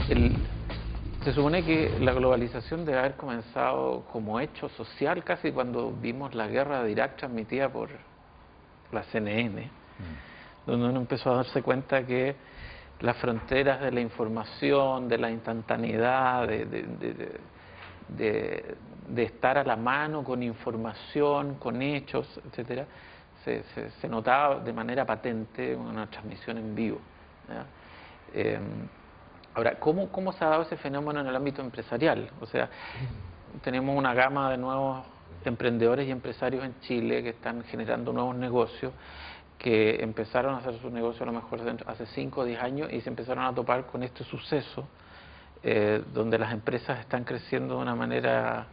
el- se supone que la globalización debe haber comenzado como hecho social casi cuando vimos la guerra de Irak transmitida por la CNN, donde uno empezó a darse cuenta que las fronteras de la información, de la instantaneidad, de estar a la mano con información, con hechos, etcétera, se notaba de manera patente en una transmisión en vivo, ¿ya? Eh, Ahora, ¿cómo se ha dado ese fenómeno en el ámbito empresarial? O sea, tenemos una gama de nuevos emprendedores y empresarios en Chile que están generando nuevos negocios, que empezaron a hacer sus negocios a lo mejor hace 5 o 10 años y se empezaron a topar con este suceso, donde las empresas están creciendo de una manera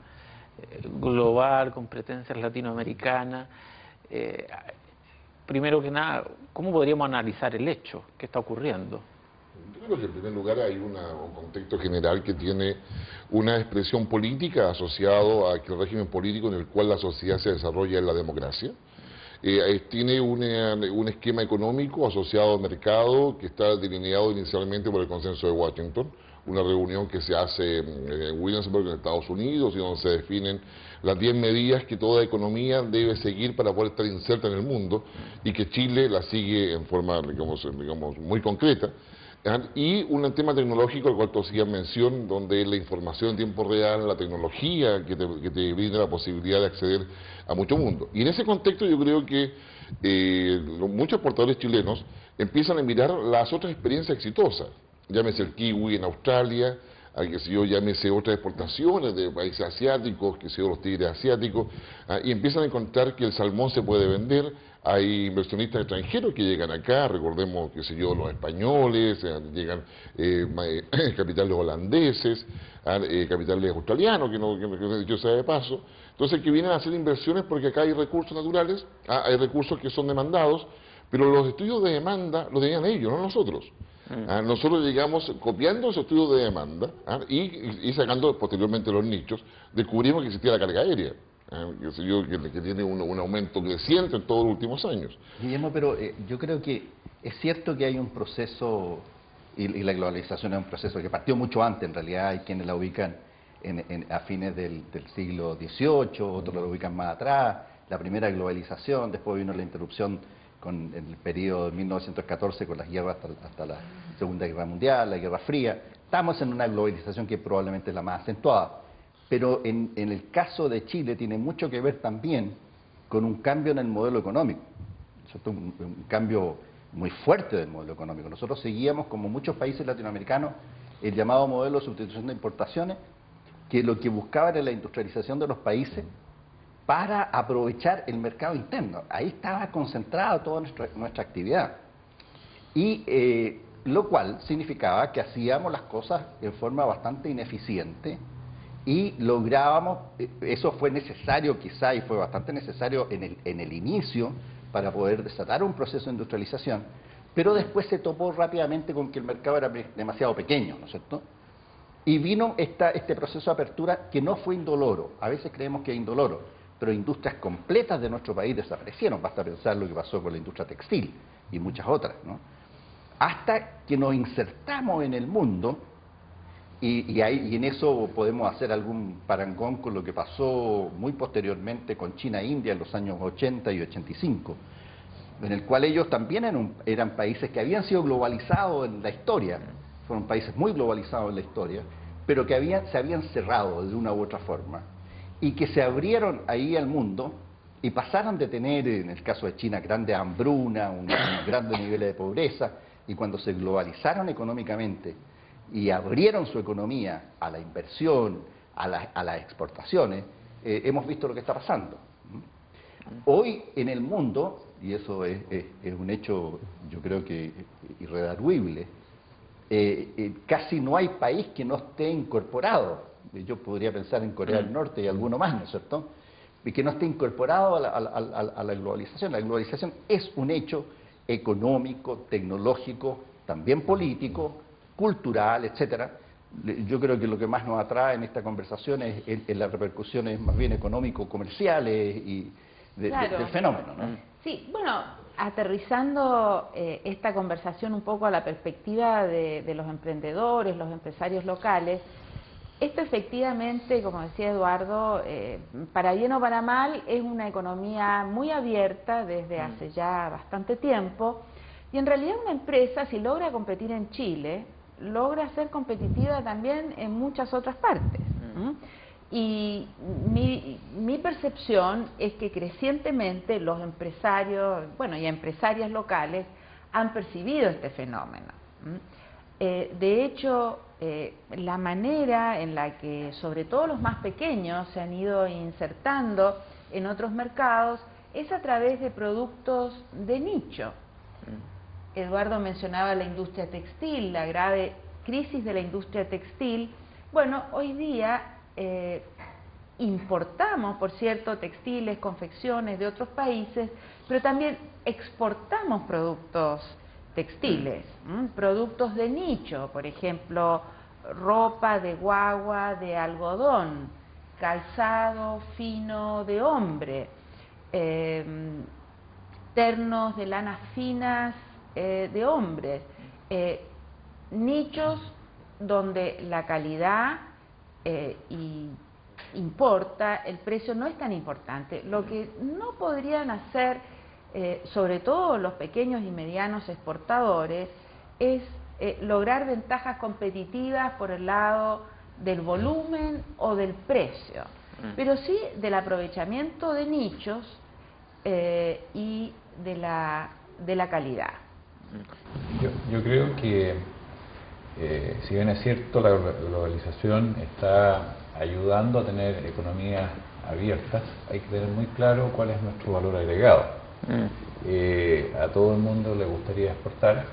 global, con presencias latinoamericanas. Eh, Primero que nada, ¿cómo podríamos analizar el hecho que está ocurriendo? Yo creo que en primer lugar hay un contexto general que tiene una expresión política asociado a que el régimen político en el cual la sociedad se desarrolla es la democracia. Tiene un esquema económico asociado al mercado que está delineado inicialmente por el Consenso de Washington, una reunión que se hace en Williamsburg, en Estados Unidos, y donde se definen las 10 medidas que toda economía debe seguir para poder estar inserta en el mundo, y que Chile la sigue en forma, digamos muy concreta. Y un tema tecnológico al cual tú hacías mención, donde la información en tiempo real, la tecnología que te brinda la posibilidad de acceder a mucho mundo. Y en ese contexto yo creo que muchos portadores chilenos empiezan a mirar las otras experiencias exitosas, llámese el kiwi en Australia, que sé yo, llámese otras exportaciones de países asiáticos, que sé yo, los tigres asiáticos, y empiezan a encontrar que el salmón se puede vender. Hay inversionistas extranjeros que llegan acá, recordemos, qué sé yo, los españoles, llegan capitales holandeses, capitales australianos, que dicho sea de paso. Entonces, que vienen a hacer inversiones porque acá hay recursos naturales, hay recursos que son demandados, pero los estudios de demanda los tenían ellos, no nosotros. Nosotros llegamos copiando esos estudios de demanda, y sacando posteriormente los nichos, descubrimos que existía la carga aérea. Que tiene un aumento creciente en todos los últimos años. Guillermo, pero yo creo que es cierto que hay un proceso, y la globalización es un proceso que partió mucho antes, en realidad hay quienes la ubican a fines del siglo XVIII, otros la ubican más atrás, la primera globalización, después vino la interrupción con el periodo de 1914 con las guerras hasta la Segunda Guerra Mundial, la Guerra Fría. Estamos en una globalización que probablemente es la más acentuada. Pero en el caso de Chile tiene mucho que ver también con un cambio en el modelo económico, ¿cierto? Un cambio muy fuerte del modelo económico. Nosotros seguíamos, como muchos países latinoamericanos, el llamado modelo de sustitución de importaciones, que lo que buscaba era la industrialización de los países para aprovechar el mercado interno. Ahí estaba concentrada toda nuestra actividad. Y lo cual significaba que hacíamos las cosas de forma bastante ineficiente, y lográbamos, eso fue necesario quizá, y fue bastante necesario en el inicio para poder desatar un proceso de industrialización, pero después se topó rápidamente con que el mercado era demasiado pequeño, ¿no es cierto? Y vino este proceso de apertura que no fue indoloro. A veces creemos que es indoloro, pero industrias completas de nuestro país desaparecieron. Basta pensar lo que pasó con la industria textil y muchas otras, ¿no? Hasta que nos insertamos en el mundo. Y en eso podemos hacer algún parangón con lo que pasó muy posteriormente con China e India en los años 80 y 85, en el cual ellos también eran países que habían sido globalizados en la historia, fueron países muy globalizados en la historia, pero que se habían cerrado de una u otra forma, y que se abrieron ahí al mundo y pasaron de tener, en el caso de China, grande hambruna, grandes niveles de pobreza, y cuando se globalizaron económicamente y abrieron su economía a la inversión, a las exportaciones, hemos visto lo que está pasando. Hoy en el mundo, y eso es un hecho yo creo que irredarguible, casi no hay país que no esté incorporado. Yo podría pensar en Corea del Norte y alguno más, ¿no es cierto?, y que no esté incorporado a la globalización. La globalización es un hecho económico, tecnológico, también político, cultural, etcétera. Yo creo que lo que más nos atrae en esta conversación es las repercusiones más bien económico-comerciales y Claro. del fenómeno, ¿no? Sí, bueno, aterrizando esta conversación un poco a la perspectiva de los emprendedores, los empresarios locales, esto efectivamente, como decía Eduardo, para bien o para mal, es una economía muy abierta desde hace ya bastante tiempo, y en realidad una empresa, si logra competir en Chile, logra ser competitiva también en muchas otras partes. Y mi percepción es que crecientemente los empresarios, bueno, y empresarias locales han percibido este fenómeno. De hecho, la manera en la que sobre todo los más pequeños se han ido insertando en otros mercados es a través de productos de nicho. Eduardo mencionaba la industria textil, la grave crisis de la industria textil. Bueno, hoy día importamos, por cierto, textiles, confecciones de otros países, pero también exportamos productos textiles, productos de nicho, por ejemplo, ropa de guagua de algodón, calzado fino de hombre, ternos de lanas finas de hombres, nichos donde la calidad y importa, el precio no es tan importante. Lo que no podrían hacer, sobre todo los pequeños y medianos exportadores, es lograr ventajas competitivas por el lado del volumen o del precio, pero sí del aprovechamiento de nichos y de la calidad. Yo creo que si bien es cierto, la globalización está ayudando a tener economías abiertas, hay que tener muy claro cuál es nuestro valor agregado. A todo el mundo le gustaría exportar,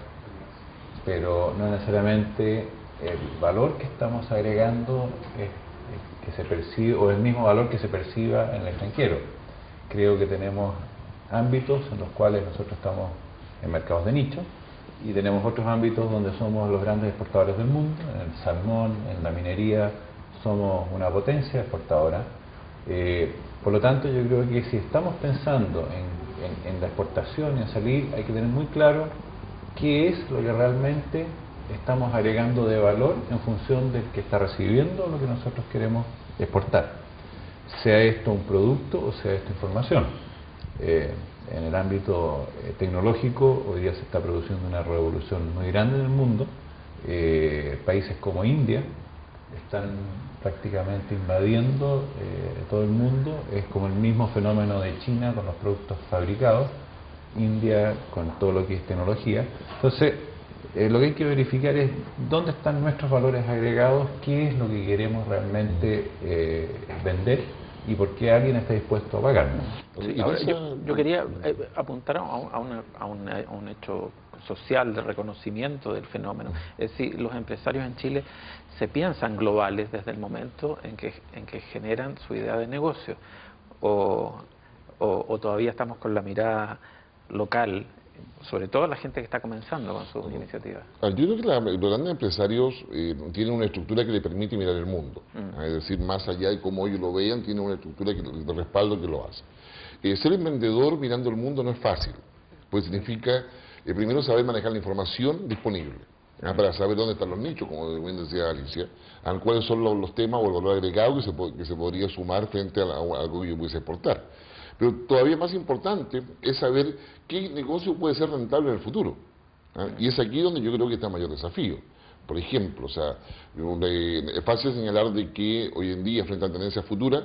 pero no necesariamente el valor que estamos agregando es que se percibe, o el mismo valor que se perciba en el extranjero. Creo que tenemos ámbitos en los cuales nosotros estamos en mercados de nicho, y tenemos otros ámbitos donde somos los grandes exportadores del mundo. En el salmón, en la minería, somos una potencia exportadora. Por lo tanto, yo creo que si estamos pensando en la exportación y en salir, hay que tener muy claro qué es lo que realmente estamos agregando de valor en función del que está recibiendo lo que nosotros queremos exportar. Sea esto un producto o sea esto información. En el ámbito tecnológico, hoy día se está produciendo una revolución muy grande en el mundo. Países como India están prácticamente invadiendo todo el mundo. Es como el mismo fenómeno de China con los productos fabricados, India con todo lo que es tecnología. Entonces, lo que hay que verificar es dónde están nuestros valores agregados, qué es lo que queremos realmente vender y por qué alguien está dispuesto a pagarnos. Sí, ahora, yo quería apuntar a un hecho social de reconocimiento del fenómeno. Es decir, los empresarios en Chile se piensan globales desde el momento en que generan su idea de negocio, o todavía estamos con la mirada local, sobre todo la gente que está comenzando con sus iniciativas. Yo creo que los grandes empresarios tienen una estructura que le permite mirar el mundo. Es decir, más allá de cómo ellos lo vean, tienen una estructura de respaldo que lo hace. Ser emprendedor mirando el mundo no es fácil, pues significa primero saber manejar la información disponible, para saber dónde están los nichos, como bien decía Alicia, cuáles son los temas o el valor agregado que se podría sumar frente a algo que yo pudiese exportar. Pero todavía más importante es saber qué negocio puede ser rentable en el futuro. Y es aquí donde yo creo que está el mayor desafío. Por ejemplo, es fácil señalar de que hoy en día, frente a tendencias futuras,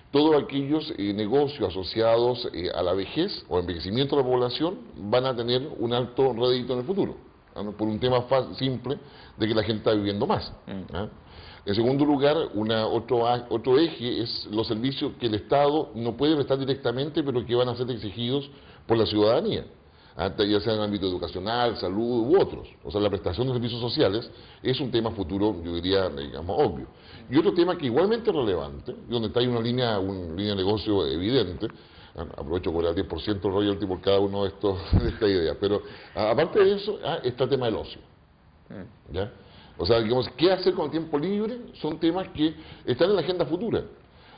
todos aquellos negocios asociados a la vejez o envejecimiento de la población van a tener un alto rédito en el futuro, por un tema simple de que la gente está viviendo más. En segundo lugar, otro eje es los servicios que el Estado no puede prestar directamente, pero que van a ser exigidos por la ciudadanía, ya sea en el ámbito educacional, salud u otros. O sea, la prestación de servicios sociales es un tema futuro, yo diría, digamos, obvio. Y otro tema que igualmente es relevante, donde está ahí una línea de negocio evidente, aprovecho por el 10% de royalty por cada uno de estas ideas, pero aparte de eso, está el tema del ocio. ¿Ya? O sea, digamos, ¿qué hacer con el tiempo libre? Son temas que están en la agenda futura.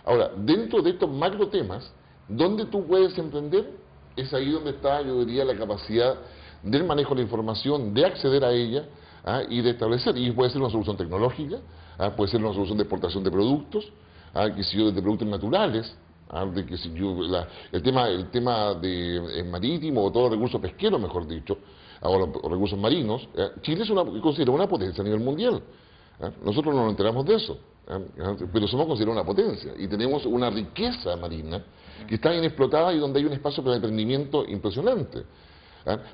Ahora, dentro de estos macro temas, ¿dónde tú puedes emprender? es ahí donde está, yo diría, la capacidad del manejo de la información, de acceder a ella, y de establecer, y puede ser una solución tecnológica, puede ser una solución de exportación de productos, que si yo, de productos naturales, de que si yo, el tema de marítimo o todo el recurso pesquero, mejor dicho, o los recursos marinos, Chile es considera una potencia a nivel mundial. Nosotros no nos enteramos de eso, pero somos considerados una potencia y tenemos una riqueza marina que está inexplotada y donde hay un espacio para emprendimiento impresionante.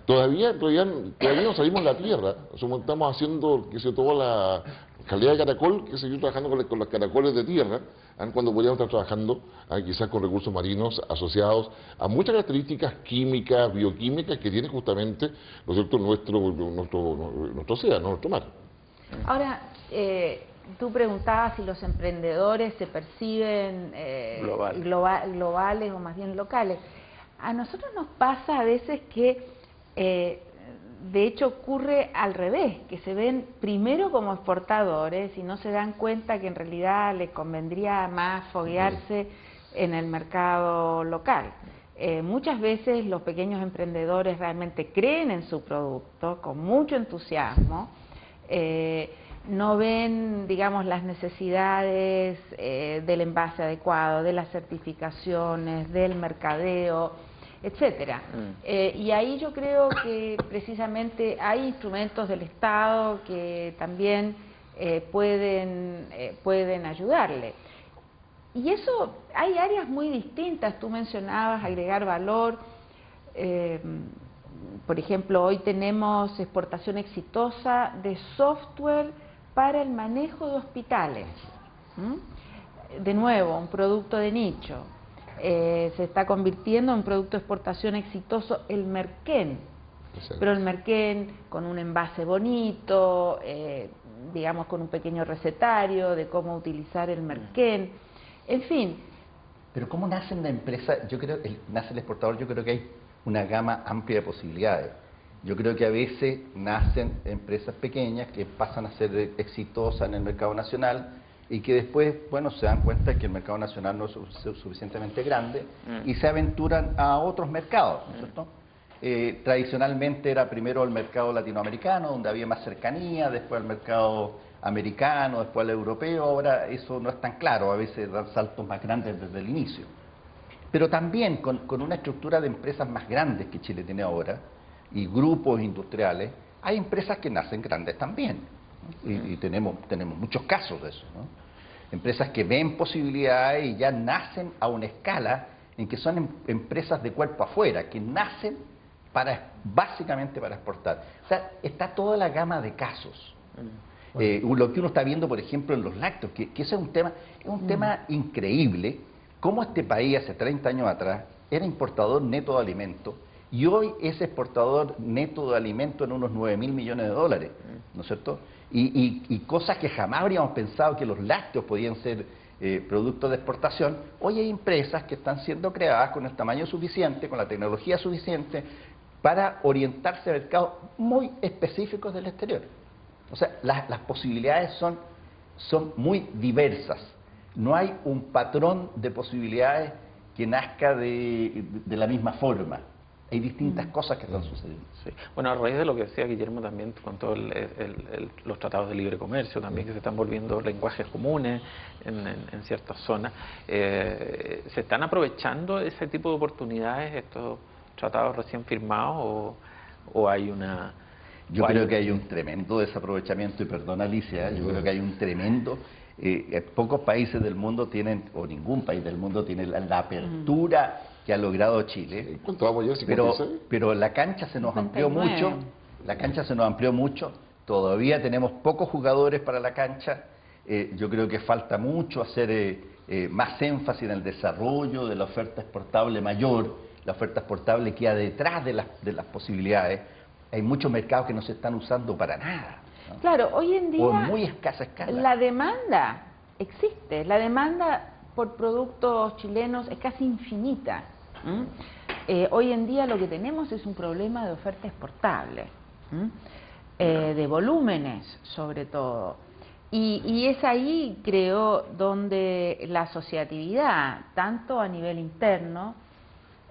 Todavía no salimos de la tierra, estamos haciendo, que se toda la calidad de caracol, que seguir trabajando con los caracoles de tierra, cuando podríamos estar trabajando quizás con recursos marinos asociados a muchas características químicas, bioquímicas que tiene justamente, ¿no es cierto?, nuestro océano, nuestro mar. Ahora, tú preguntabas si los emprendedores se perciben globales o más bien locales. A nosotros nos pasa a veces que, de hecho, ocurre al revés, que se ven primero como exportadores y no se dan cuenta que en realidad les convendría más foguearse en el mercado local. Muchas veces los pequeños emprendedores realmente creen en su producto con mucho entusiasmo, no ven, digamos, las necesidades del envase adecuado, de las certificaciones, del mercadeo, etcétera. Y ahí yo creo que precisamente hay instrumentos del Estado que también pueden ayudarle. Y eso, hay áreas muy distintas. Tú mencionabas agregar valor. Por ejemplo, hoy tenemos exportación exitosa de software para el manejo de hospitales. De nuevo, un producto de nicho. Se está convirtiendo en un producto de exportación exitoso el merquén. Exacto. Pero el merquén con un envase bonito, digamos con un pequeño recetario de cómo utilizar el merquén, en fin. Pero ¿cómo nace una empresa? Yo creo que nace el exportador, yo creo que hay una gama amplia de posibilidades. Yo creo que a veces nacen empresas pequeñas que pasan a ser exitosas en el mercado nacional y que después, bueno, se dan cuenta que el mercado nacional no es suficientemente grande y se aventuran a otros mercados, ¿no es cierto? Tradicionalmente era primero el mercado latinoamericano, donde había más cercanía, después el mercado americano, después el europeo. Ahora eso no es tan claro, a veces dan saltos más grandes desde el inicio. Pero también con una estructura de empresas más grandes que Chile tiene ahora, y grupos industriales, hay empresas que nacen grandes también, ¿no? Y tenemos muchos casos de eso, ¿no? Empresas que ven posibilidades y ya nacen a una escala en que son empresas de cuerpo afuera, que nacen básicamente para exportar. O sea, está toda la gama de casos. Lo que uno está viendo, por ejemplo, en los lácteos, que ese es un tema increíble, cómo este país hace 30 años atrás era importador neto de alimentos y hoy es exportador neto de alimentos en unos 9.000 millones de dólares, ¿no es cierto? Y cosas que jamás habríamos pensado que los lácteos podían ser productos de exportación, hoy hay empresas que están siendo creadas con el tamaño suficiente, con la tecnología suficiente, para orientarse a mercados muy específicos del exterior. O sea, las posibilidades son muy diversas. No hay un patrón de posibilidades que nazca de la misma forma. Hay distintas cosas que están sucediendo. Sí. Bueno, a raíz de lo que decía Guillermo también con todos los tratados de libre comercio también, que se están volviendo lenguajes comunes en ciertas zonas, ¿se están aprovechando ese tipo de oportunidades estos tratados recién firmados o hay una... Yo creo que hay un tremendo desaprovechamiento, y perdona Alicia, yo creo que hay un tremendo... pocos países del mundo tienen, o ningún país del mundo tiene la apertura que ha logrado Chile. ¿Cuánto vamos ya? Pero la cancha se nos amplió mucho, todavía tenemos pocos jugadores para la cancha. Yo creo que falta mucho hacer más énfasis en el desarrollo de la oferta exportable mayor. La oferta exportable queda detrás de las posibilidades. Hay muchos mercados que no se están usando para nada, ¿no? Claro, hoy en día o en muy escasa escala. la demanda existe, la demanda por productos chilenos es casi infinita. Hoy en día lo que tenemos es un problema de oferta exportable, de volúmenes sobre todo. Y es ahí, creo, donde la asociatividad, tanto a nivel interno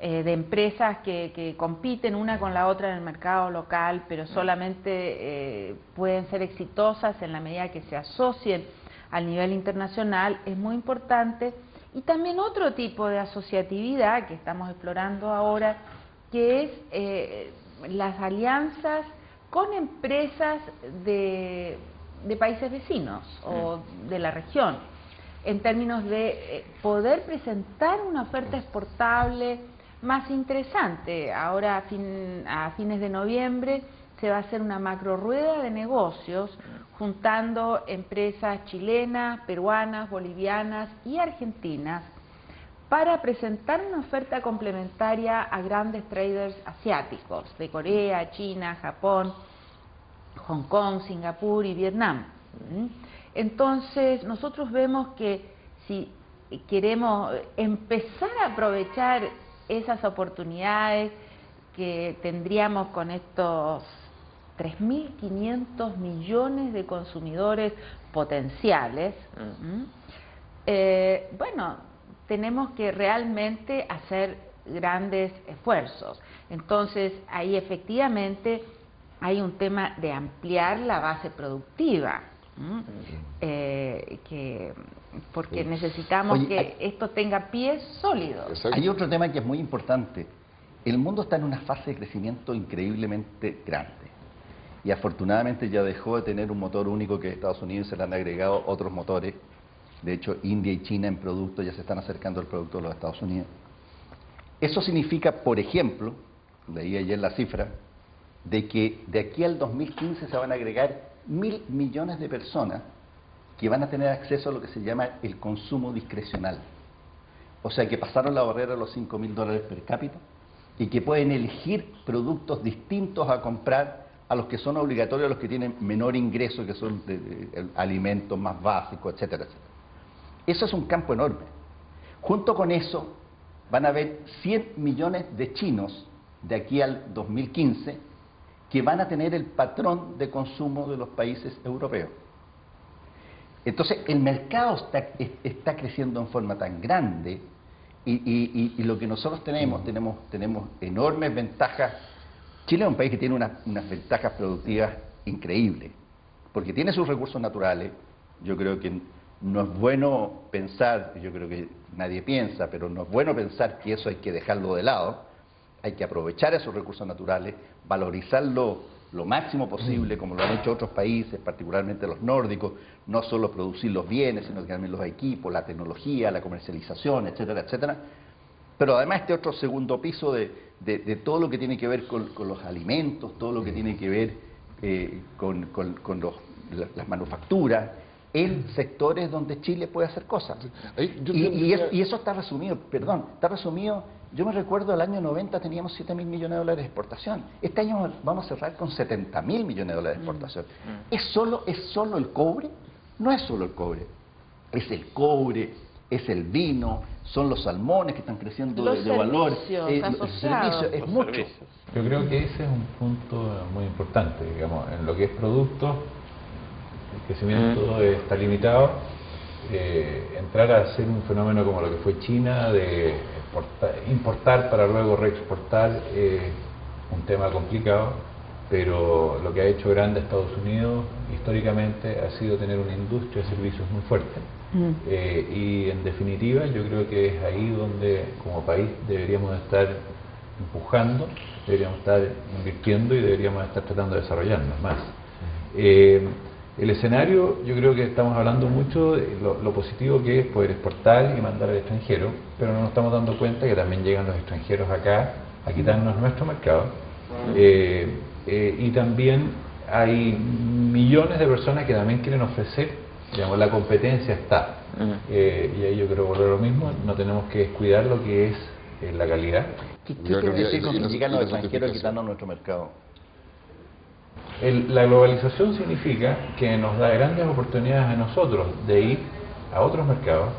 de empresas que compiten una con la otra en el mercado local, pero solamente pueden ser exitosas en la medida que se asocien al nivel internacional, es muy importante. Y también otro tipo de asociatividad que estamos explorando ahora, que es las alianzas con empresas de países vecinos o de la región, en términos de poder presentar una oferta exportable más interesante. Ahora a fines de noviembre se va a hacer una macro rueda de negocios juntando empresas chilenas, peruanas, bolivianas y argentinas para presentar una oferta complementaria a grandes traders asiáticos de Corea, China, Japón, Hong Kong, Singapur y Vietnam. Entonces nosotros vemos que si queremos empezar a aprovechar esas oportunidades que tendríamos con estos 3.500 millones de consumidores potenciales, bueno, tenemos que realmente hacer grandes esfuerzos. Entonces, ahí efectivamente hay un tema de ampliar la base productiva, porque necesitamos que esto tenga pies sólidos. Exacto. Hay otro tema que es muy importante. El mundo está en una fase de crecimiento increíblemente grande. Y afortunadamente ya dejó de tener un motor único que Estados Unidos, se le han agregado otros motores. De hecho, India y China en producto ya se están acercando al producto de los Estados Unidos. Eso significa, por ejemplo, leí ayer la cifra, de que de aquí al 2015 se van a agregar 1.000 millones de personas que van a tener acceso a lo que se llama el consumo discrecional. O sea, que pasaron la barrera de los $5.000 per cápita y que pueden elegir productos distintos a comprar a los que son obligatorios, a los que tienen menor ingreso, que son alimentos más básicos, etcétera, etcétera. Eso es un campo enorme. Junto con eso, van a haber 100 millones de chinos de aquí al 2015 que van a tener el patrón de consumo de los países europeos. Entonces, el mercado está creciendo en forma tan grande y lo que nosotros tenemos enormes ventajas. Chile es un país que tiene unas ventajas productivas increíbles, porque tiene sus recursos naturales. Yo creo que no es bueno pensar, yo creo que nadie piensa, pero no es bueno pensar que eso hay que dejarlo de lado. Hay que aprovechar esos recursos naturales, valorizarlo lo máximo posible, como lo han hecho otros países, particularmente los nórdicos, no solo producir los bienes, sino que también los equipos, la tecnología, la comercialización, etcétera, etcétera. Pero además este otro segundo piso de todo lo que tiene que ver con los alimentos, todo lo que tiene que ver con las manufacturas, en sectores donde Chile puede hacer cosas. Y eso está resumido, está resumido. Yo me recuerdo el año 90 teníamos 7.000 millones de dólares de exportación. Este año vamos a cerrar con 70.000 millones de dólares de exportación. ¿Es solo el cobre? No es solo el cobre. Es el cobre, es el vino, son los salmones que están creciendo de valor. Los servicios, es mucho. Yo creo que ese es un punto muy importante, digamos, en lo que es producto. El crecimiento está limitado. Entrar a hacer un fenómeno como lo que fue China, de importar para luego reexportar, un tema complicado, pero lo que ha hecho grande Estados Unidos históricamente ha sido tener una industria de servicios muy fuerte. Y en definitiva yo creo que es ahí donde como país deberíamos estar empujando, deberíamos estar invirtiendo y deberíamos estar tratando de desarrollarnos más. El escenario, yo creo que estamos hablando mucho de lo positivo que es poder exportar y mandar al extranjero, pero no nos estamos dando cuenta que también llegan los extranjeros acá a quitarnos nuestro mercado. Y también hay millones de personas que también quieren ofrecer, digamos, la competencia está. Y ahí yo creo volver a lo mismo, no tenemos que descuidar lo que es la calidad. ¿Qué quiere decir con que llegan los extranjeros a quitarnos nuestro mercado? La globalización significa que nos da grandes oportunidades a nosotros de ir a otros mercados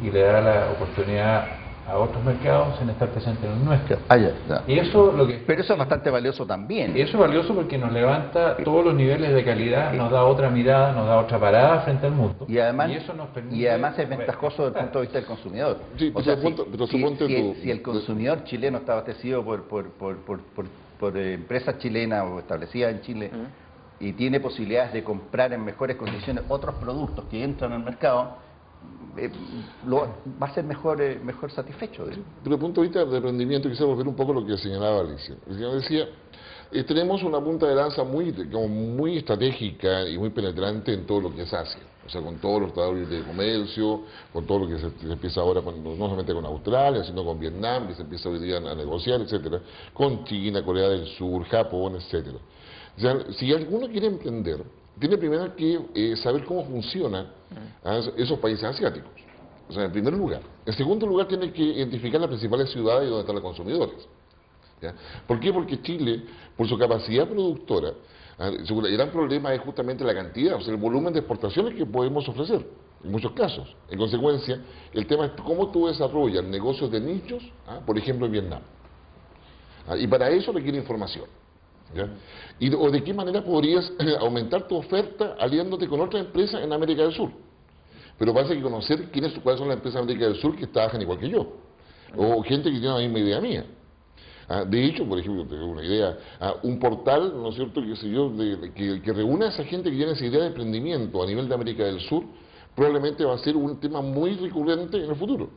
y le da la oportunidad a otros mercados sin estar presentes en el nuestro. Ya. Y eso lo que Pero eso es bastante valioso también. eso es valioso porque nos levanta todos los niveles de calidad, nos da otra mirada, nos da otra parada frente al mundo. Y además, eso nos permite es ventajoso desde el punto de vista del consumidor. Sí, O sea, si el consumidor chileno está abastecido por empresas chilenas o establecidas en Chile y tiene posibilidades de comprar en mejores condiciones otros productos que entran al mercado, va a ser mejor satisfecho. Pero desde el punto de vista del rendimiento, quisiera volver un poco a lo que señalaba Alicia. Alicia decía, tenemos una punta de lanza muy estratégica y muy penetrante en todo lo que es Asia. O sea, con todos los tratados de comercio, con todo lo que se empieza ahora, no solamente con Australia, sino con Vietnam, que se empieza hoy día a negociar, etcétera, con China, Corea del Sur, Japón, etcétera. O sea, si alguno quiere emprender, tiene primero que saber cómo funcionan esos países asiáticos. O sea, en primer lugar. En segundo lugar, tiene que identificar las principales ciudades donde están los consumidores. ¿Ya? ¿Por qué? Porque Chile, por su capacidad productora, el gran problema es justamente la cantidad, o sea, el volumen de exportaciones que podemos ofrecer, en muchos casos. En consecuencia, el tema es cómo tú desarrollas negocios de nichos, por ejemplo, en Vietnam. Y para eso requiere información. ¿Ya? O de qué manera podrías aumentar tu oferta aliándote con otras empresas en América del Sur. Pero pasa que conocer cuáles son las empresas de América del Sur que trabajan igual que yo, o gente que tiene la misma idea mía. De hecho, por ejemplo, tengo una idea, un portal, ¿no es cierto?, que reúna a esa gente que tiene esa idea de emprendimiento a nivel de América del Sur, probablemente va a ser un tema muy recurrente en el futuro.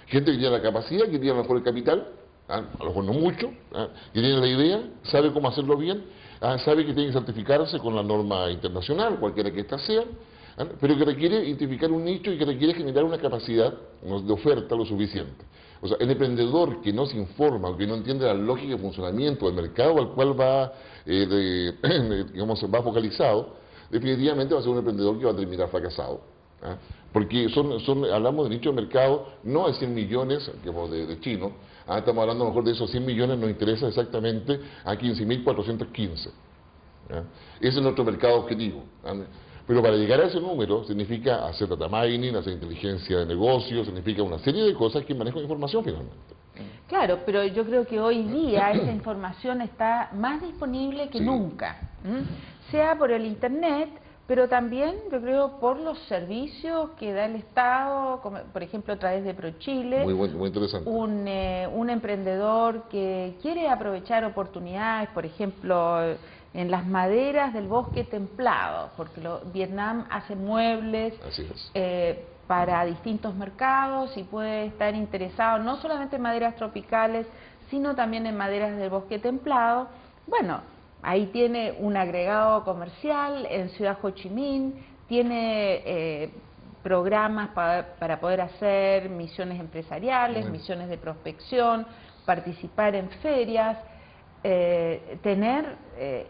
Gente que tiene la capacidad, que tiene a lo mejor el capital, a lo mejor no mucho, que tiene la idea, sabe cómo hacerlo bien, sabe que tiene que certificarse con la norma internacional, cualquiera que ésta sea, pero que requiere identificar un nicho y que requiere generar una capacidad de oferta lo suficiente. O sea, el emprendedor que no se informa o que no entiende la lógica de funcionamiento del mercado al cual va, va focalizado, definitivamente va a ser un emprendedor que va a terminar fracasado. Porque hablamos de nicho de mercado no de 100 millones de chinos, estamos hablando a lo mejor de esos 100 millones, nos interesa exactamente a 15.415. Ese es nuestro mercado objetivo. Pero para llegar a ese número significa hacer data mining, hacer inteligencia de negocios, significa una serie de cosas que manejan información finalmente. Claro, pero yo creo que hoy día esa información está más disponible que nunca, sea por el Internet, pero también yo creo por los servicios que da el Estado, como, por ejemplo a través de ProChile. Muy interesante. Un emprendedor que quiere aprovechar oportunidades, por ejemplo, en las maderas del bosque templado, porque Vietnam hace muebles para distintos mercados y puede estar interesado no solamente en maderas tropicales, sino también en maderas del bosque templado. Bueno, ahí tiene un agregado comercial en Ciudad Ho Chi Minh, tiene programas para poder hacer misiones empresariales, misiones de prospección, participar en ferias, tener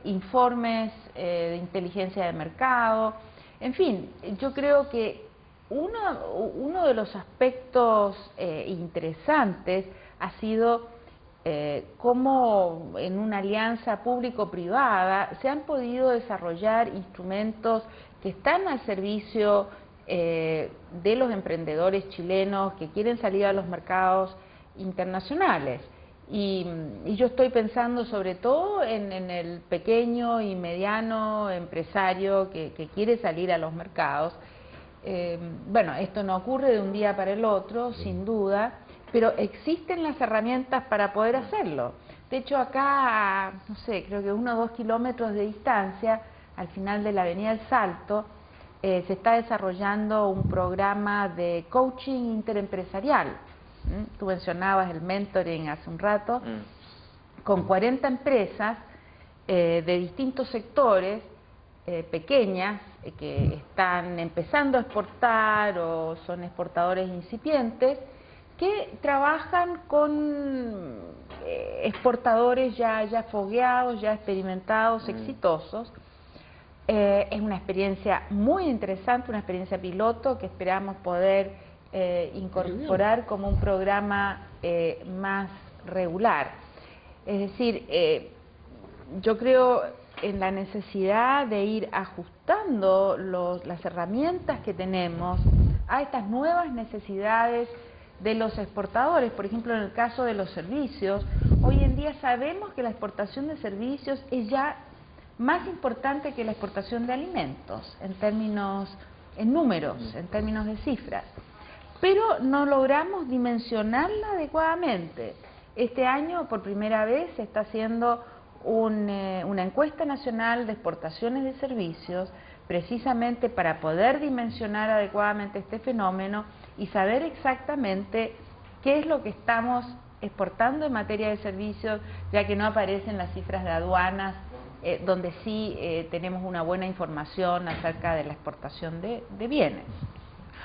informes de inteligencia de mercado. En fin, yo creo que uno de los aspectos interesantes ha sido cómo en una alianza público-privada se han podido desarrollar instrumentos que están al servicio de los emprendedores chilenos que quieren salir a los mercados internacionales. Y yo estoy pensando sobre todo en el pequeño y mediano empresario que quiere salir a los mercados. Bueno, esto no ocurre de un día para el otro, sin duda, pero existen las herramientas para poder hacerlo. De hecho, acá, no sé, creo que 1 o 2 kilómetros de distancia, al final de la Avenida El Salto, se está desarrollando un programa de coaching interempresarial. Tú mencionabas el mentoring hace un rato, con 40 empresas de distintos sectores, pequeñas, que están empezando a exportar o son exportadores incipientes, que trabajan con exportadores ya fogueados, ya experimentados, exitosos. Es una experiencia muy interesante, una experiencia piloto que esperamos poder incorporar como un programa más regular. Es decir, yo creo en la necesidad de ir ajustando las herramientas que tenemos a estas nuevas necesidades de los exportadores. Por ejemplo, en el caso de los servicios, hoy en día sabemos que la exportación de servicios es ya más importante que la exportación de alimentos, en números, en términos de cifras. Pero no logramos dimensionarla adecuadamente. Este año, por primera vez, se está haciendo una encuesta nacional de exportaciones de servicios, precisamente para poder dimensionar adecuadamente este fenómeno y saber exactamente qué es lo que estamos exportando en materia de servicios, ya que no aparecen las cifras de aduanas, donde sí tenemos una buena información acerca de la exportación de bienes.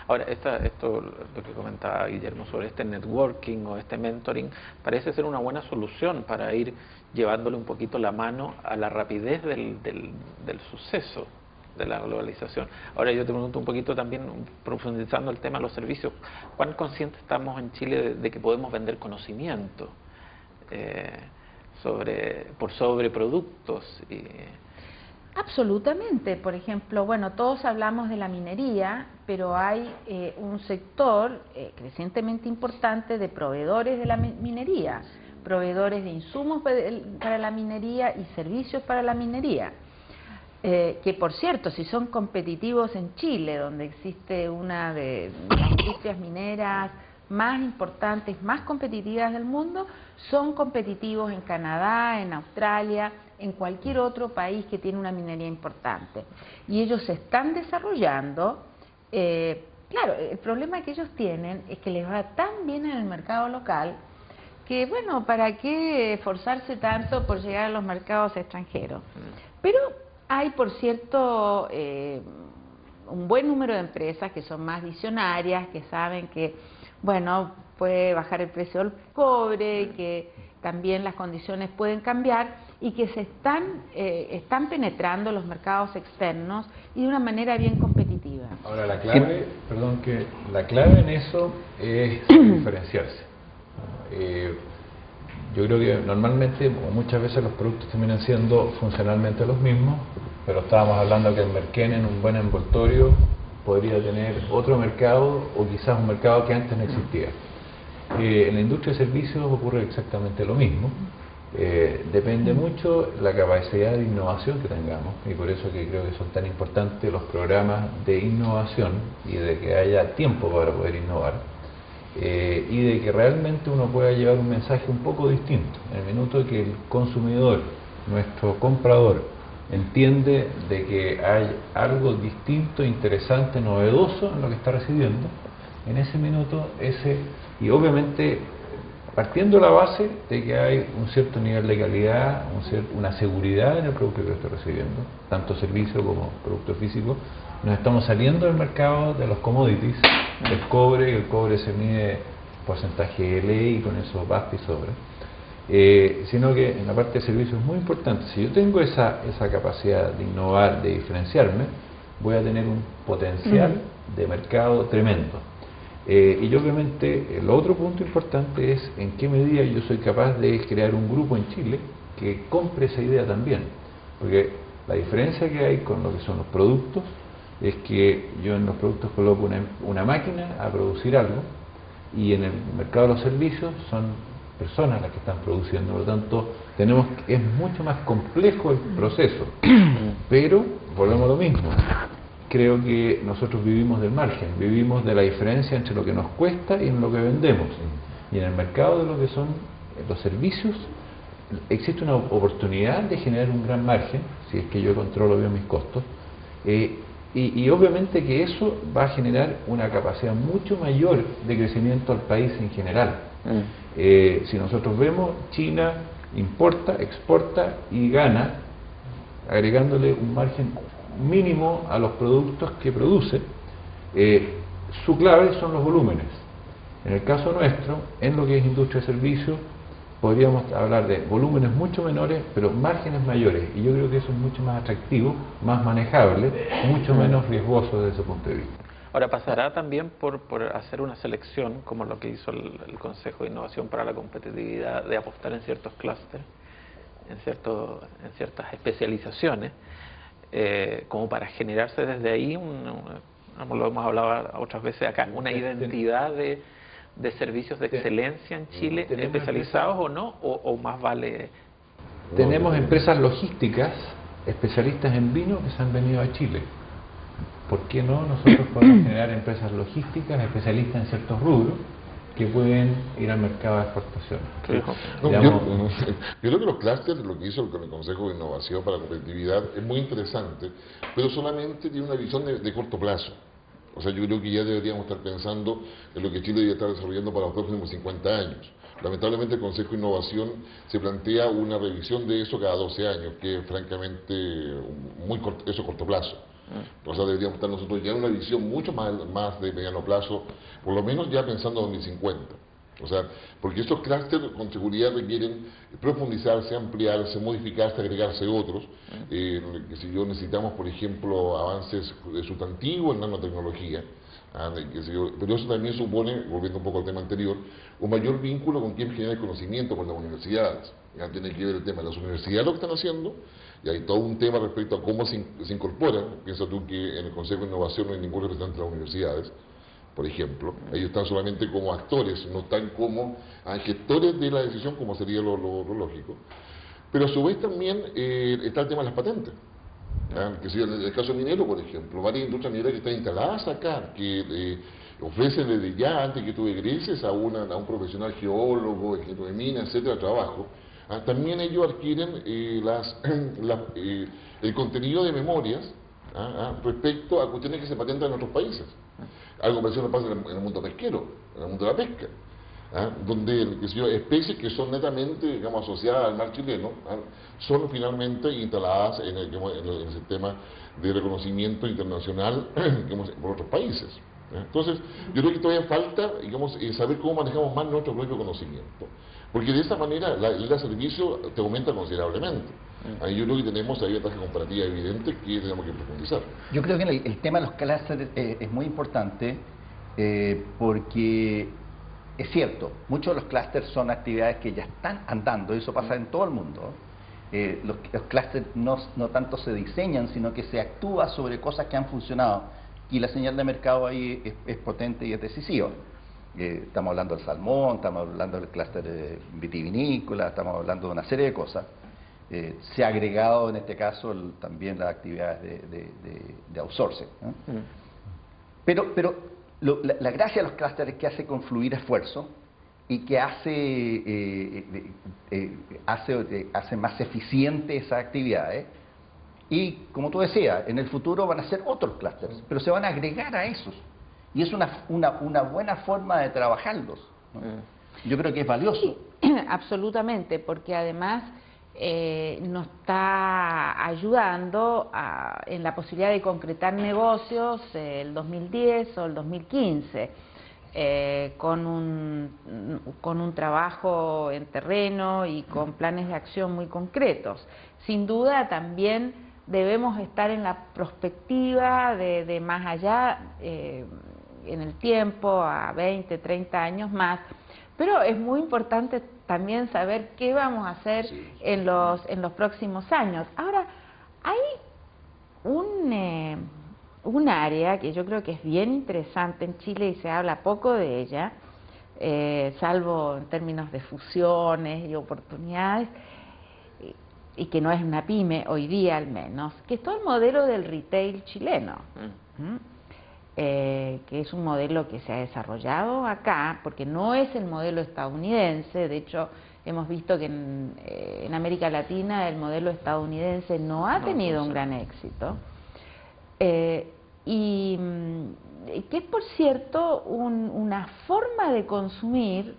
Ahora, esto lo que comentaba Guillermo sobre este networking o este mentoring, parece ser una buena solución para ir llevándole un poquito la mano a la rapidez del suceso de la globalización. Ahora yo te pregunto un poquito también, profundizando el tema de los servicios, ¿cuán conscientes estamos en Chile de que podemos vender conocimiento sobre productos? Absolutamente. Por ejemplo, bueno, todos hablamos de la minería, pero hay un sector crecientemente importante de proveedores de la minería, proveedores de insumos para la minería y servicios para la minería. Que por cierto, si son competitivos en Chile, donde existe una de las industrias mineras más importantes, más competitivas del mundo, son competitivos en Canadá, en Australia, en cualquier otro país que tiene una minería importante. Y ellos se están desarrollando. Claro, el problema que ellos tienen es que les va tan bien en el mercado local que, bueno, ¿para qué esforzarse tanto por llegar a los mercados extranjeros? Pero hay, por cierto, un buen número de empresas que son más visionarias, que saben que, bueno, puede bajar el precio del cobre, que también las condiciones pueden cambiar y que se están penetrando los mercados externos y de una manera bien competitiva. Ahora la clave, la clave en eso es diferenciarse. Yo creo que normalmente o muchas veces los productos terminan siendo funcionalmente los mismos, pero estábamos hablando que el merquén en un buen envoltorio podría tener otro mercado o quizás un mercado que antes no existía. En la industria de servicios ocurre exactamente lo mismo. Depende mucho la capacidad de innovación que tengamos, y por eso que creo que son tan importantes los programas de innovación y de que haya tiempo para poder innovar, y de que realmente uno pueda llevar un mensaje un poco distinto. En el minuto que el consumidor, nuestro comprador, entiende de que hay algo distinto, interesante, novedoso en lo que está recibiendo, en ese minuto y obviamente partiendo de la base de que hay un cierto nivel de calidad, una seguridad en el producto que estoy recibiendo, tanto servicio como producto físico, nos estamos saliendo del mercado de los commodities, del cobre, el cobre se mide porcentaje de ley y con eso basta y sobra. Sino que en la parte de servicios es muy importante. Si yo tengo esa capacidad de innovar, de diferenciarme, voy a tener un potencial de mercado tremendo. Y obviamente el otro punto importante es en qué medida yo soy capaz de crear un grupo en Chile que compre esa idea también. Porque la diferencia que hay con lo que son los productos es que yo en los productos coloco una máquina a producir algo, y en el mercado de los servicios son personas las que están produciendo, por lo tanto es mucho más complejo el proceso. Pero volvemos a lo mismo, creo que nosotros vivimos del margen, vivimos de la diferencia entre lo que nos cuesta y en lo que vendemos, y en el mercado de lo que son los servicios existe una oportunidad de generar un gran margen si es que yo controlo bien mis costos, y obviamente que eso va a generar una capacidad mucho mayor de crecimiento al país en general. Si nosotros vemos, China importa, exporta y gana, agregándole un margen mínimo a los productos que produce. Su clave son los volúmenes. En el caso nuestro, en lo que es industria de servicios, podríamos hablar de volúmenes mucho menores, pero márgenes mayores, y yo creo que eso es mucho más atractivo, más manejable, mucho menos riesgoso desde ese punto de vista. Ahora, pasará también por hacer una selección, como lo que hizo el Consejo de Innovación para la Competitividad, de apostar en ciertos clústeres, en ciertas especializaciones, como para generarse desde ahí, lo hemos hablado otras veces acá, una identidad de servicios de excelencia en Chile tenemos especializados o no, o más vale... Tenemos empresas logísticas, especialistas en vino, que se han venido a Chile. ¿Por qué no? Nosotros podemos generar empresas logísticas, especialistas en ciertos rubros, que pueden ir al mercado de exportación. No, yo creo que los clústeres, lo que hizo con el Consejo de Innovación para la Competitividad, es muy interesante, pero solamente tiene una visión de corto plazo. O sea, yo creo que ya deberíamos estar pensando en lo que Chile debe estar desarrollando para los próximos 50 años. Lamentablemente el Consejo de Innovación se plantea una revisión de eso cada 12 años, que es francamente muy corto plazo. O sea, deberíamos estar nosotros ya en una visión mucho más de mediano plazo, por lo menos ya pensando en 2050. O sea, porque estos clústeres con seguridad requieren profundizarse, ampliarse, modificarse, agregarse otros. Que si yo necesitamos, por ejemplo, avances sustantivos en nanotecnología, pero eso también supone, volviendo un poco al tema anterior, un mayor vínculo con quien genera el conocimiento, con las universidades. Ya tiene que ver el tema de las universidades, lo que están haciendo, y hay todo un tema respecto a cómo se incorporan. Piensa tú que en el Consejo de Innovación no hay ningún representante de las universidades, por ejemplo. Ellos están solamente como actores, no están como gestores de la decisión, como sería lo lógico. Pero a su vez también está el tema de las patentes. Que si en el caso minero, por ejemplo, varias industrias mineras que están instaladas acá, que ofrecen desde ya, antes que tú egreses a un profesional geólogo, ingeniero de minas, etcétera, trabajo, también ellos adquieren el contenido de memorias respecto a cuestiones que se patentan en otros países. Algo parecido pasa en el mundo pesquero, en el mundo de la pesca, donde especies que son netamente, digamos, asociadas al mar chileno, son finalmente instaladas en el sistema de reconocimiento internacional por otros países. Entonces, yo creo que todavía falta, digamos, saber cómo manejamos más nuestro propio conocimiento, porque de esa manera el servicio te aumenta considerablemente. Ahí yo creo que tenemos ahí ventaja comparativa evidente que tenemos que profundizar. Yo creo que el tema de los clústeres es muy importante porque es cierto, muchos de los clústeres son actividades que ya están andando, y eso pasa en todo el mundo. Los clústeres no tanto se diseñan, sino que se actúa sobre cosas que han funcionado, y la señal de mercado ahí es potente y es decisiva. Estamos hablando del salmón, estamos hablando del clúster vitivinícola, estamos hablando de una serie de cosas. Se ha agregado en este caso también las actividades de outsourcing, ¿no? Pero la gracia de los clústeres es que hace confluir esfuerzo y que hace más eficiente esas actividades. Y como tú decías, en el futuro van a ser otros clústeres, pero se van a agregar a esos. Y es una buena forma de trabajarlos, ¿no? Yo creo que es valioso. Sí, absolutamente, porque además nos está ayudando en la posibilidad de concretar negocios el 2010 o el 2015, con un trabajo en terreno y con planes de acción muy concretos. Sin duda también debemos estar en la perspectiva de más allá, en el tiempo, a 20, 30 años más, pero es muy importante también saber qué vamos a hacer en los próximos años. Ahora, hay un área que yo creo que es bien interesante en Chile y se habla poco de ella, salvo en términos de fusiones y oportunidades, y que no es una pyme hoy día al menos, que es todo el modelo del retail chileno. Que es un modelo que se ha desarrollado acá, porque no es el modelo estadounidense. De hecho, hemos visto que en América Latina el modelo estadounidense no ha tenido un gran éxito, y que es, por cierto, una forma de consumir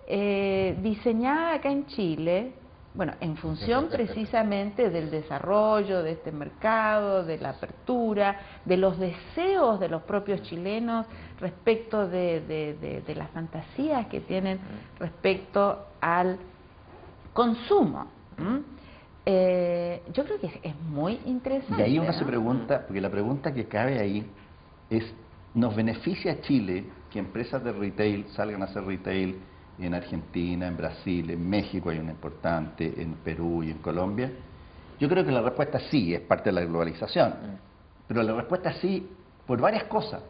diseñada acá en Chile, bueno, en función precisamente del desarrollo de este mercado, de la apertura, de los deseos de los propios chilenos respecto de las fantasías que tienen respecto al consumo. Yo creo que es muy interesante. Y ahí uno ¿no? se pregunta, porque la pregunta que cabe ahí es, ¿nos beneficia a Chile que empresas de retail salgan a hacer retail en Argentina, en Brasil, en México hay una importante, en Perú y en Colombia? Yo creo que la respuesta sí, es parte de la globalización, pero la respuesta sí por varias cosas.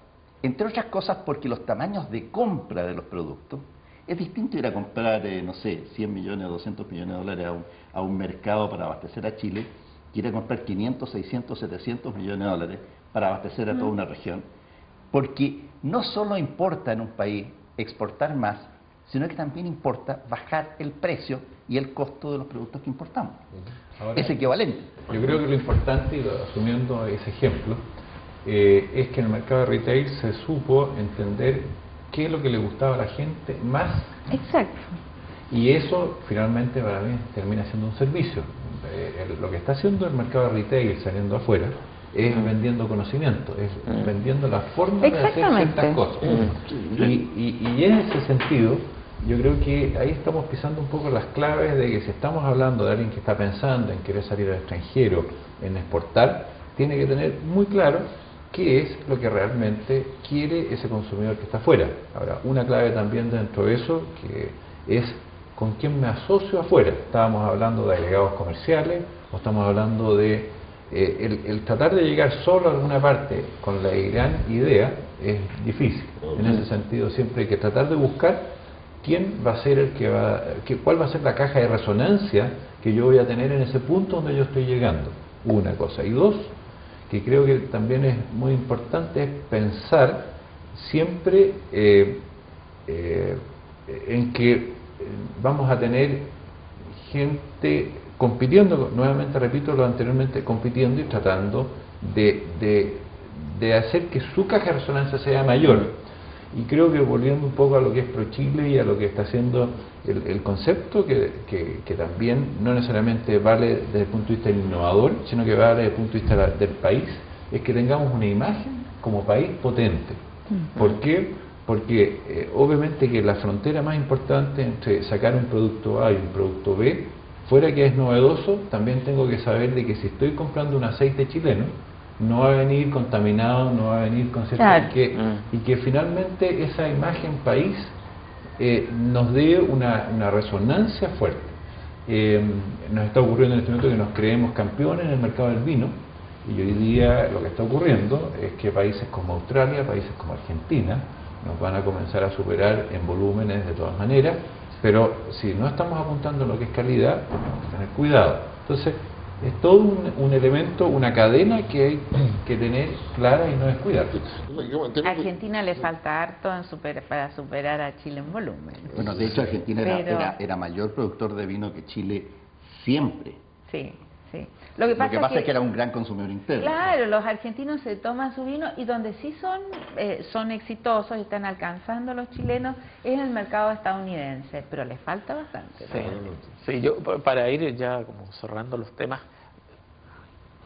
entre otras cosas porque los tamaños de compra de los productos es distinto ir a comprar, no sé, 100 millones o 200 millones de dólares a un mercado para abastecer a Chile, que ir a comprar 500, 600, 700 millones de dólares para abastecer a toda una región, porque no solo importa en un país exportar más, sino que también importa bajar el precio y el costo de los productos que importamos. Ahora, es equivalente. Yo creo que lo importante, y asumiendo ese ejemplo, es que en el mercado de retail se supo entender qué es lo que le gustaba a la gente más. Exacto. Y eso finalmente para mí termina siendo un servicio. Lo que está haciendo el mercado de retail saliendo afuera es vendiendo conocimiento, es vendiendo la forma de hacer ciertas cosas. Y en ese sentido, yo creo que ahí estamos pisando un poco las claves de que si estamos hablando de alguien que está pensando en querer salir al extranjero, en exportar, tiene que tener muy claro qué es lo que realmente quiere ese consumidor que está afuera. Ahora, una clave también dentro de eso, que es con quién me asocio afuera. Estábamos hablando de agregados comerciales, o estamos hablando de el tratar de llegar solo a alguna parte con la gran idea es difícil. En ese sentido, siempre hay que tratar de buscar quién va a ser el cuál va a ser la caja de resonancia que yo voy a tener en ese punto donde yo estoy llegando. Una cosa. Y dos, que creo que también es muy importante, es pensar siempre en que vamos a tener gente compitiendo, nuevamente repito lo anteriormente, compitiendo y tratando de hacer que su caja de resonancia sea mayor. Y creo que volviendo un poco a lo que es ProChile y a lo que está haciendo el concepto, que también no necesariamente vale desde el punto de vista del innovador, sino que vale desde el punto de vista del país, es que tengamos una imagen como país potente. ¿Por qué? Porque obviamente que la frontera más importante entre sacar un producto A y un producto B, fuera que es novedoso, también tengo que saber de que si estoy comprando un aceite chileno, no va a venir contaminado, no va a venir con cierto... Claro. Y que finalmente esa imagen país nos dé una resonancia fuerte. Nos está ocurriendo en este momento que nos creemos campeones en el mercado del vino, y hoy día lo que está ocurriendo es que países como Australia, países como Argentina, nos van a comenzar a superar en volúmenes de todas maneras, pero si no estamos apuntando a lo que es calidad, tenemos que tener cuidado. Entonces, es todo un elemento, una cadena que hay que tener clara y no descuidarse. A Argentina le falta harto para superar a Chile en volumen. Bueno, de hecho Argentina era mayor productor de vino que Chile siempre. Sí, sí. Lo que pasa es que era un gran consumidor interno. Claro, los argentinos se toman su vino y donde sí son exitosos y están alcanzando a los chilenos es en el mercado estadounidense, pero les falta bastante. Sí, yo para ir ya como cerrando los temas,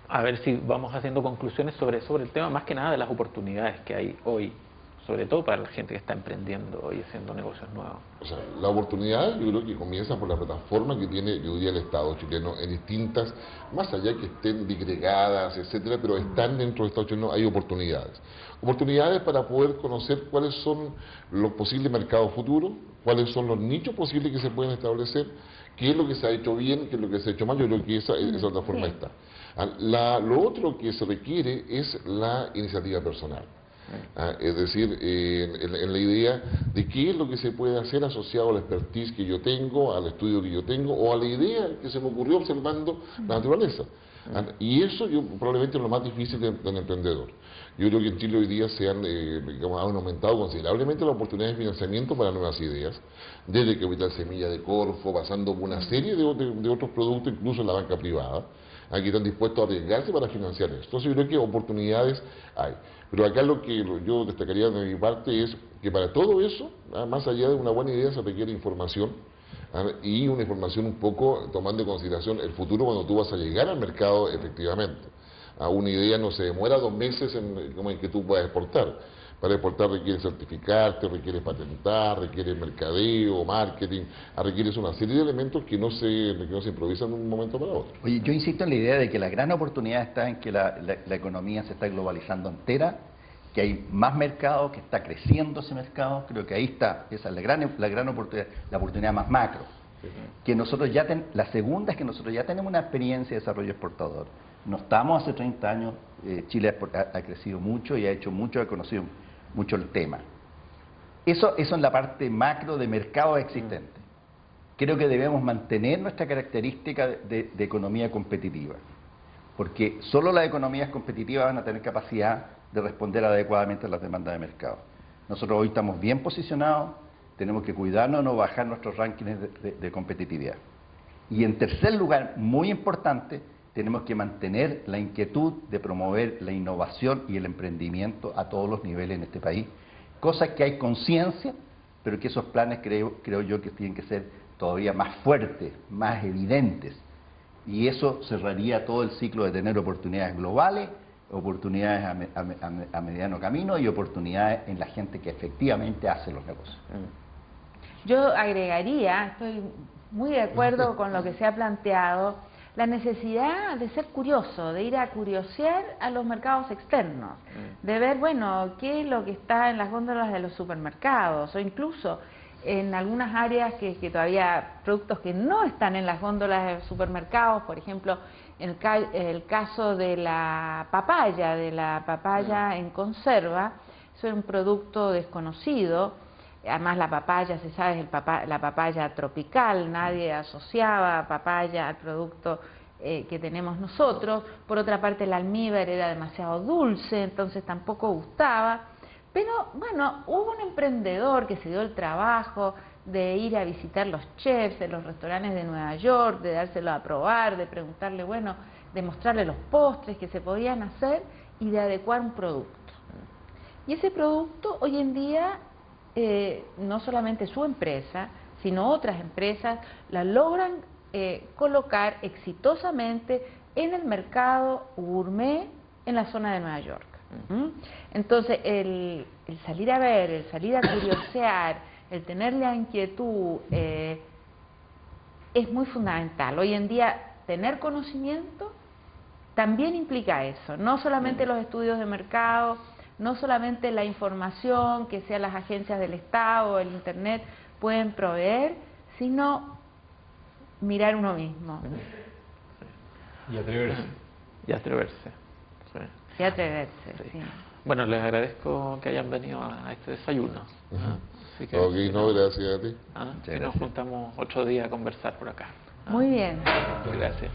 a ver si vamos haciendo conclusiones sobre el tema, más que nada de las oportunidades que hay hoy, sobre todo para la gente que está emprendiendo y haciendo negocios nuevos. O sea, la oportunidad yo creo que comienza por la plataforma que tiene hoy día el Estado chileno en distintas, más allá que estén disgregadas, etcétera, pero están dentro del Estado chileno, hay oportunidades. Oportunidades para poder conocer cuáles son los posibles mercados futuros, cuáles son los nichos posibles que se pueden establecer, qué es lo que se ha hecho bien, qué es lo que se ha hecho mal. Yo creo que esa otra forma está. Lo otro que se requiere es la iniciativa personal. Es decir, en la idea de qué es lo que se puede hacer asociado al expertise que yo tengo, al estudio que yo tengo, o a la idea que se me ocurrió observando la naturaleza. Y eso probablemente es lo más difícil del emprendedor. Yo creo que en Chile hoy día han aumentado considerablemente las oportunidades de financiamiento para nuevas ideas, desde Capital Semilla de Corfo, pasando por una serie de otros productos, incluso en la banca privada, aquí están dispuestos a arriesgarse para financiar esto. Entonces yo creo que oportunidades hay. Pero acá lo que yo destacaría de mi parte es que para todo eso, más allá de una buena idea, se requiere información, y una información un poco tomando en consideración el futuro cuando tú vas a llegar al mercado efectivamente. Una idea no se demora 2 meses en que tú puedas exportar. Para exportar requiere certificarte, requiere patentar, requiere mercadeo, marketing, requieres una serie de elementos que no se improvisan de un momento para otro. Oye, yo insisto en la idea de que la gran oportunidad está en que la economía se está globalizando entera, que hay más mercado, que está creciendo ese mercado. Creo que ahí está, esa es la gran oportunidad, la oportunidad más macro. Que nosotros la segunda es que nosotros ya tenemos una experiencia de desarrollo exportador. No estamos hace 30 años, Chile ha crecido mucho y ha hecho mucho, ha conocido mucho el tema. Eso en la parte macro de mercados existentes. Creo que debemos mantener nuestra característica de economía competitiva, porque solo las economías competitivas van a tener capacidad de responder adecuadamente a las demandas de mercado. Nosotros hoy estamos bien posicionados, tenemos que cuidarnos de no bajar nuestros rankings de competitividad. Y en tercer lugar, muy importante, tenemos que mantener la inquietud de promover la innovación y el emprendimiento a todos los niveles en este país, cosas que hay conciencia, pero que esos planes creo yo que tienen que ser todavía más fuertes, más evidentes, y eso cerraría todo el ciclo de tener oportunidades globales, oportunidades a mediano camino y oportunidades en la gente que efectivamente hace los negocios. Yo agregaría, estoy muy de acuerdo con lo que se ha planteado, la necesidad de ser curioso, de ir a curiosear a los mercados externos, de ver, bueno, qué es lo que está en las góndolas de los supermercados, o incluso en algunas áreas que todavía, productos que no están en las góndolas de los supermercados, por ejemplo, el caso de la papaya en conserva, eso es un producto desconocido. Además la papaya, se sabe, es la papaya tropical, nadie asociaba papaya al producto que tenemos nosotros. Por otra parte, el almíbar era demasiado dulce, entonces tampoco gustaba. Pero bueno, hubo un emprendedor que se dio el trabajo de ir a visitar los chefs de los restaurantes de Nueva York, de dárselo a probar, de preguntarle, bueno, de mostrarle los postres que se podían hacer y de adecuar un producto. Y ese producto hoy en día, no solamente su empresa, sino otras empresas, la logran colocar exitosamente en el mercado gourmet en la zona de Nueva York. Entonces, el salir a ver, el salir a curiosear, el tener la inquietud es muy fundamental. Hoy en día, tener conocimiento también implica eso, no solamente los estudios de mercado, no solamente la información que sean las agencias del Estado o el Internet pueden proveer, sino mirar uno mismo. Y atreverse. Y atreverse. Sí. Y atreverse, sí. Bueno, les agradezco que hayan venido a este desayuno. Así que, Ok, no, gracias a ti. Y nos juntamos otro día a conversar por acá. Muy bien. Gracias.